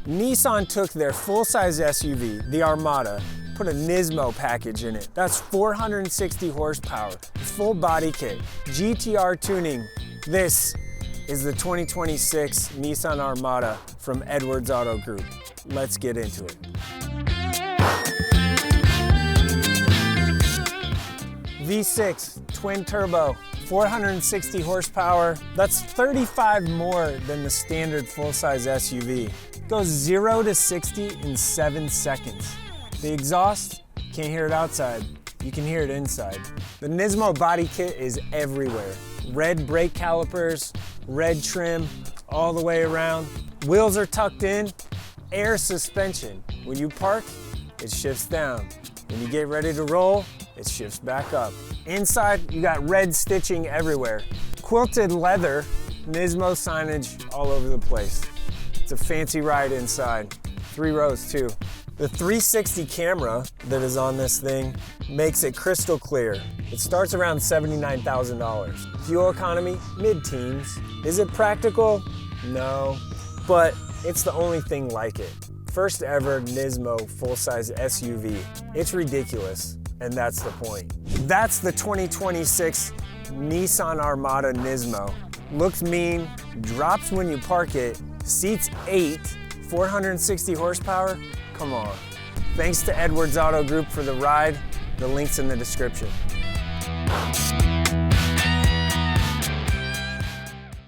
Nissan took their full-size SUV, the Armada, put a Nismo package in it. That's 460 horsepower, full body kit, GTR tuning. This is the 2026 Nissan Armada from Edwards Auto Group. Let's get into it. V6, twin turbo, 460 horsepower. That's 35 more than the standard full-size SUV. Goes 0 to 60 in 7 seconds. The exhaust, can't hear it outside. You can hear it inside. The Nismo body kit is everywhere. Red brake calipers, red trim, all the way around. Wheels are tucked in, air suspension. When you park, it shifts down. When you get ready to roll, it shifts back up. Inside, you got red stitching everywhere. Quilted leather, Nismo signage all over the place. It's a fancy ride inside. 3 rows too. The 360 camera that is on this thing makes it crystal clear. It starts around $79,000. Fuel economy, mid-teens. Is it practical? No, but it's the only thing like it. First ever Nismo full-size SUV. It's ridiculous, and that's the point. That's the 2026 Nissan Armada Nismo. Looks mean, drops when you park it, seats 8, 460 horsepower, come on. Thanks to Edwards Auto Group for the ride. The link's in the description.